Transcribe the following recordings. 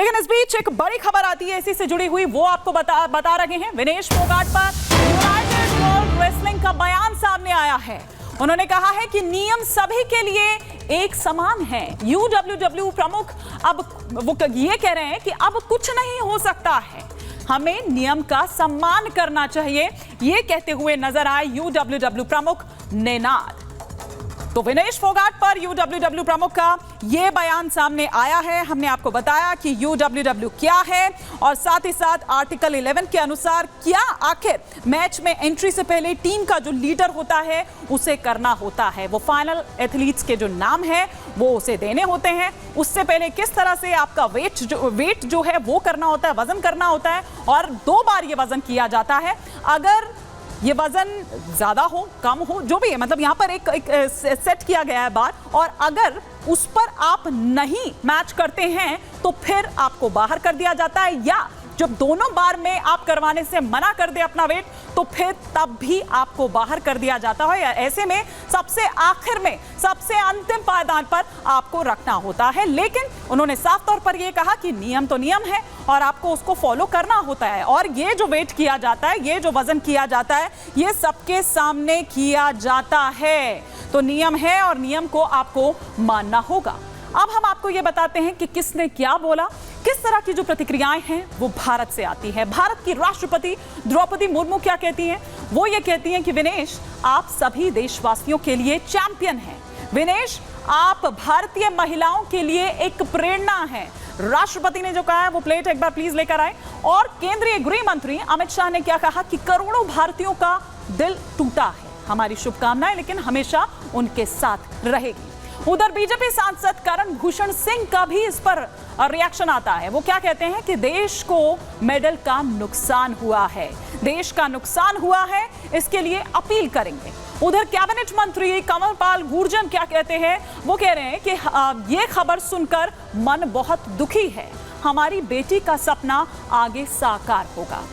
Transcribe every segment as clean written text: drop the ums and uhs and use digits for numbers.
लेकिन इस बीच एक बड़ी खबर आती है इसी से जुड़ी हुई, वो आपको बता रहे हैं। विनेश फोगाट पर यूनाइटेड वर्ल्ड रेसलिंग का बयान सामने आया है। उन्होंने कहा है कि नियम सभी के लिए एक समान है। यूडब्ल्यूडब्ल्यू प्रमुख अब वो ये कह रहे हैं कि अब कुछ नहीं हो सकता है, हमें नियम का सम्मान करना चाहिए, ये कहते हुए नजर आए यूडब्ल्यूडब्ल्यू प्रमुख नेनाद। तो विनेश फोगाट पर यूडब्ल्यूडब्ल्यू प्रमुख का यह बयान सामने आया है। हमने आपको बताया कि यूडब्ल्यूडब्ल्यू क्या है और साथ ही साथ आर्टिकल 11 के अनुसार क्या आखिर मैच में एंट्री से पहले टीम का जो लीडर होता है उसे करना होता है। वो फाइनल एथलीट्स के जो नाम है वो उसे देने होते हैं। उससे पहले किस तरह से आपका वेट जो है वो करना होता है, वजन करना होता है और 2 बार ये वजन किया जाता है। अगर ये वजन ज्यादा हो कम हो जो भी है, मतलब यहाँ पर एक सेट किया गया है बार, और अगर उस पर आप नहीं मैच करते हैं तो फिर आपको बाहर कर दिया जाता है, या जब दोनों बार में आप करवाने से मना कर दे अपना वेट तो फिर तब भी आपको बाहर कर दिया जाता है। ऐसे में सबसे आखिर में सबसे अंतिम पायदान पर आपको रखना होता है। लेकिन उन्होंने साफ तौर पर यह कहा कि नियम तो नियम है और आपको उसको फॉलो करना होता है, और ये जो वेट किया जाता है, ये जो वजन किया जाता है, ये सबके सामने किया जाता है। तो नियम है और नियम को आपको मानना होगा। अब हम आपको ये बताते हैं कि किसने क्या बोला। किस तरह की जो प्रतिक्रियाएं हैं वो भारत से आती है। भारत की राष्ट्रपति द्रौपदी मुर्मू क्या कहती हैं? वो ये कहती हैं कि विनेश, आप सभी देशवासियों के लिए चैंपियन हैं। विनेश, आप भारतीय महिलाओं के लिए एक प्रेरणा हैं। राष्ट्रपति ने जो कहा है वो प्लेट एक बार प्लीज लेकर आए। और केंद्रीय गृह मंत्री अमित शाह ने क्या कहा कि करोड़ों भारतीयों का दिल टूटा है, हमारी शुभकामनाएं लेकिन हमेशा उनके साथ रहेगी। उधर बीजेपी सांसद करण भूषण सिंह का भी इस पर रिएक्शन आता है। वो क्या कहते हैं कि देश को मेडल का नुकसान हुआ है, देश का नुकसान हुआ है, इसके लिए अपील करेंगे। उधर कैबिनेट मंत्री कमलपाल गुर्जर क्या कहते हैं? वो कह रहे हैं कि ये खबर सुनकर मन बहुत दुखी है, हमारी बेटी का सपना आगे साकार होगा।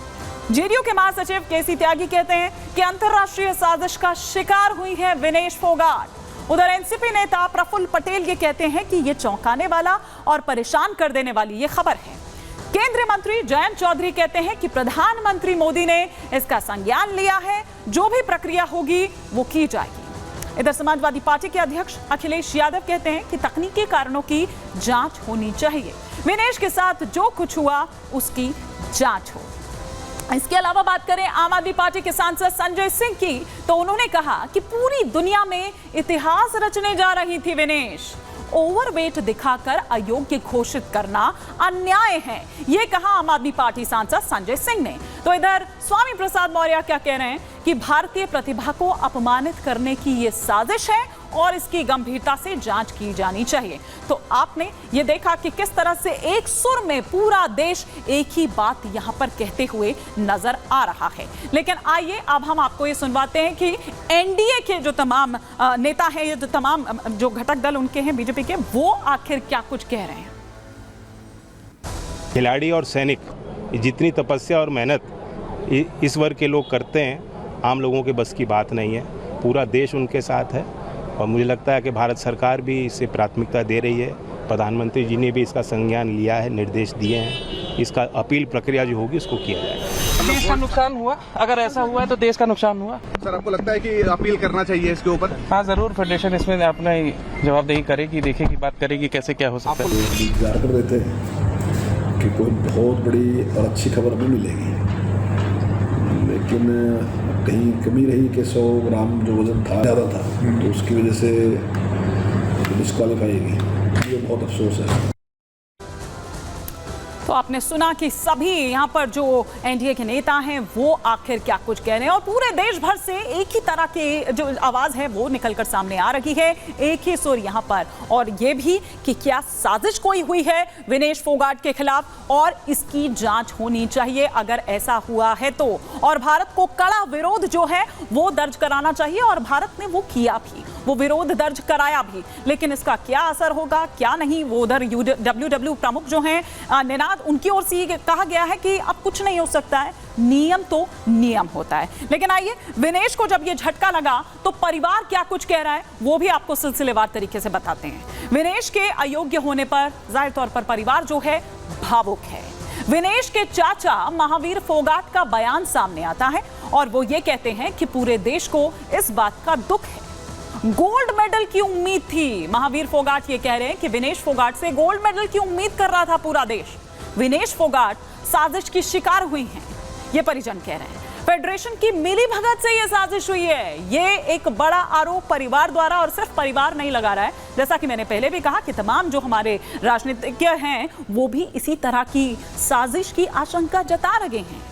जेडीयू के महासचिव केसी त्यागी कहते हैं कि अंतरराष्ट्रीय साजिश का शिकार हुई है विनेश फोगाट। उधर एनसीपी नेता प्रफुल्ल पटेल ये कहते हैं कि ये चौंकाने वाला और परेशान कर देने वाली ये खबर है। केंद्रीय मंत्री जयंत चौधरी कहते हैं कि प्रधानमंत्री मोदी ने इसका संज्ञान लिया है, जो भी प्रक्रिया होगी वो की जाएगी। इधर समाजवादी पार्टी के अध्यक्ष अखिलेश यादव कहते हैं कि तकनीकी कारणों की जांच होनी चाहिए, विनेश के साथ जो कुछ हुआ उसकी जांच हो। इसके अलावा बात करें आम आदमी पार्टी के सांसद संजय सिंह की, तो उन्होंने कहा कि पूरी दुनिया में इतिहास रचने जा रही थी विनेश, ओवरवेट दिखाकर अयोग्य घोषित करना अन्याय है, ये कहा आम आदमी पार्टी सांसद संजय सिंह ने। तो इधर स्वामी प्रसाद मौर्य क्या कह रहे हैं कि भारतीय प्रतिभा को अपमानित करने की ये साजिश है और इसकी गंभीरता से जांच की जानी चाहिए। तो आपने ये देखा कि किस तरह से एक सुर में पूरा देश एक ही बात यहां पर कहते हुए नजर आ रहा है। लेकिन आइए अब हम आपको ये सुनवाते हैं कि एनडीए के जो तमाम नेता हैं, ये जो तमाम जो घटक दल उनके हैं बीजेपी के, वो आखिर क्या कुछ कह रहे हैं। खिलाड़ी और सैनिक जितनी तपस्या और मेहनत इस वर्ग के लोग करते हैं, आम लोगों के बस की बात नहीं है। पूरा देश उनके साथ है और मुझे लगता है कि भारत सरकार भी इसे प्राथमिकता दे रही है। प्रधानमंत्री जी ने भी इसका संज्ञान लिया है, निर्देश दिए हैं, इसका अपील प्रक्रिया जो होगी उसको किया जाएगा। देश का नुकसान हुआ, अगर ऐसा हुआ है तो देश का नुकसान हुआ। सर, आपको लगता है कि अपील करना चाहिए इसके ऊपर? हाँ जरूर, फेडरेशन इसमें अपना जवाबदेही करेगी, देखेगी, बात करेगी कैसे क्या हो सकता है। इंतजार कर रहे थे कि कोई बहुत बड़ी और अच्छी खबर हमें मिलेगी, लेकिन कहीं कमी रही कि 100 ग्राम जो वजन था ज़्यादा था, तो उसकी वजह से डिस्क्वालीफाई गई। ये बहुत अफसोस है। तो आपने सुना कि सभी यहाँ पर जो एनडीए के नेता हैं वो आखिर क्या कुछ कह रहे हैं, और पूरे देश भर से एक ही तरह की जो आवाज है वो निकलकर सामने आ रही है, एक ही सुर यहाँ पर, और ये भी कि क्या साजिश कोई हुई है विनेश फोगाट के खिलाफ और इसकी जांच होनी चाहिए अगर ऐसा हुआ है तो। और भारत को कड़ा विरोध जो है वो दर्ज कराना चाहिए, और भारत ने वो किया भी, वो विरोध दर्ज कराया भी। लेकिन इसका क्या असर होगा क्या नहीं, वो उधर यूडब्ल्यूडब्ल्यू प्रमुख जो हैं नेनाद, उनकी ओर से कहा गया है कि अब कुछ नहीं हो सकता है, नियम तो नियम होता है। लेकिन आइए, विनेश को जब ये झटका लगा तो परिवार क्या कुछ कह रहा है वो भी आपको सिलसिलेवार तरीके से बताते हैं। विनेश के अयोग्य होने पर जाहिर तौर पर परिवार जो है भावुक है। विनेश के चाचा महावीर फोगाट का बयान सामने आता है और वो ये कहते हैं कि पूरे देश को इस बात का दुख है। गोल्ड मेडल की उम्मीद थी। महावीर फोगाट ये कह रहे हैं कि विनेश फोगाट से गोल्ड मेडल की उम्मीद कर रहा था पूरा देश। विनेश फोगाट साजिश की शिकार हुई हैं, ये परिजन कह रहे हैं। फेडरेशन की मिलीभगत से यह साजिश हुई है, ये एक बड़ा आरोप परिवार द्वारा, और सिर्फ परिवार नहीं लगा रहा है। जैसा कि मैंने पहले भी कहा कि तमाम जो हमारे राजनीतिज्ञ हैं वो भी इसी तरह की साजिश की आशंका जता रहे हैं।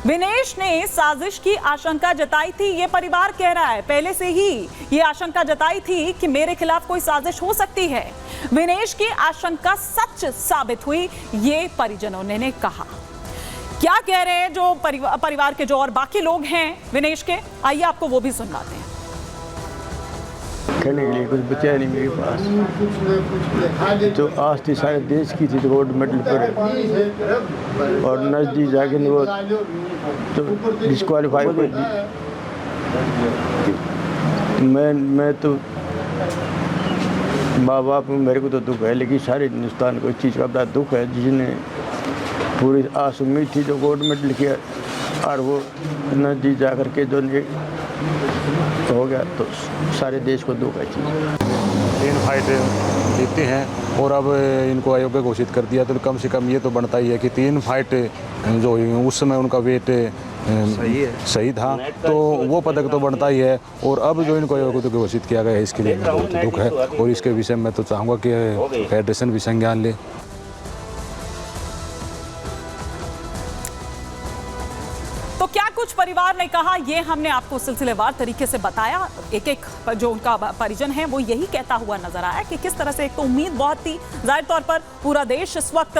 विनेश ने साजिश की आशंका जताई थी, ये परिवार कह रहा है। पहले से ही ये आशंका जताई थी कि मेरे खिलाफ कोई साजिश हो सकती है। विनेश की आशंका सच साबित हुई, ये परिजनों ने कहा। क्या कह रहे हैं जो परिवार के जो और बाकी लोग हैं विनेश के, आइए आपको वो भी सुनाते हैं। कहने के लिए कुछ बचा नहीं मेरे पास। जो आज थी सारे देश की थी गोल्ड मेडल पर, और नजदीक जाके वो तो डिस्क्वालीफाई कर दी। मैं तो माँ बाप मेरे को तो दुख है, लेकिन सारे हिंदुस्तान को इस चीज़ का बड़ा दुख है जिसने पूरी आस उम्मीद थी जो गोल्ड मेडल किया, और वो नजदीक जा कर के जो हो गया, तो सारे देश को दुख है। 3 फाइट जीते हैं और अब इनको अयोग्य घोषित कर दिया, तो कम से कम ये तो बनता ही है कि 3 फाइट जो हुई उस समय उनका वेट सही था, तो वो पदक तो बनता ही है। और अब जो इनको अयोग्य घोषित किया गया है, इसके लिए बहुत दुख है, और इसके विषय में तो चाहूँगा कि फेडरेशन भी संज्ञान ले। तो क्या कुछ परिवार ने कहा, ये हमने आपको सिलसिलेवार तरीके से बताया। एक एक जो उनका परिजन है वो यही कहता हुआ नजर आया कि किस तरह से एक तो उम्मीद बहुत थी। जाहिर तौर पर पूरा देश इस वक्त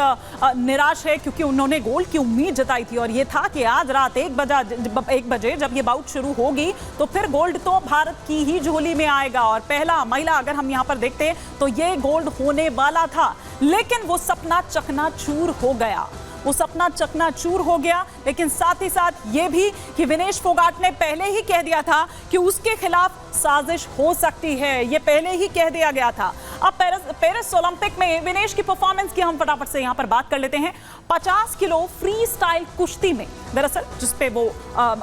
निराश है, क्योंकि उन्होंने गोल्ड की उम्मीद जताई थी और ये था कि आज रात 1 बजे जब ये बाउट शुरू होगी तो फिर गोल्ड तो भारत की ही झोली में आएगा। और पहला महिला अगर हम यहाँ पर देखते हैं तो ये गोल्ड होने वाला था, लेकिन वो सपना चकनाचूर हो गया। वो सपना चकनाचूर हो गया। लेकिन साथ ही साथ ये भी कि विनेश फोगाट ने पहले ही कह दिया था कि उसके खिलाफ साजिश हो सकती है, ये पहले ही कह दिया गया था। अब पेरिस ओलंपिक में विनेश की परफॉर्मेंस की हम फटाफट से यहाँ पर बात कर लेते हैं। 50 किलो फ्री स्टाइल कुश्ती में दरअसल जिसपे वो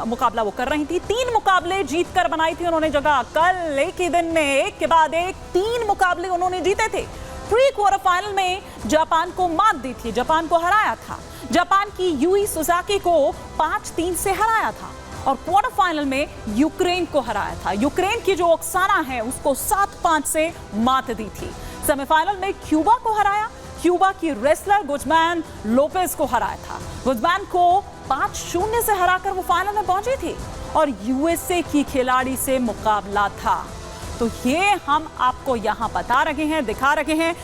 मुकाबला वो कर रही थी, 3 मुकाबले जीत कर बनाई थी उन्होंने जगह। कल एक ही दिन में एक के बाद एक 3 मुकाबले उन्होंने जीते थे। प्री क्वार्टर फाइनल में जापान को मात दी थी, जापान को हराया था। जापान की यूई सुजाकी को 5-3 से हराया था और क्वार्टर फाइनल में यूक्रेन को हराया था। यूक्रेन की जो ओक्साना है उसको 7-5 से मात दी थी। सेमीफाइनल में क्यूबा को हराया, क्यूबा की रेसलर गुजमैन लोपेज को हराया था। गुजमैन को 5-0 से हराकर वो फाइनल में पहुंची थी और यूएसए की खिलाड़ी से मुकाबला था। तो ये हम आपको यहां बता रहे हैं, दिखा रहे हैं।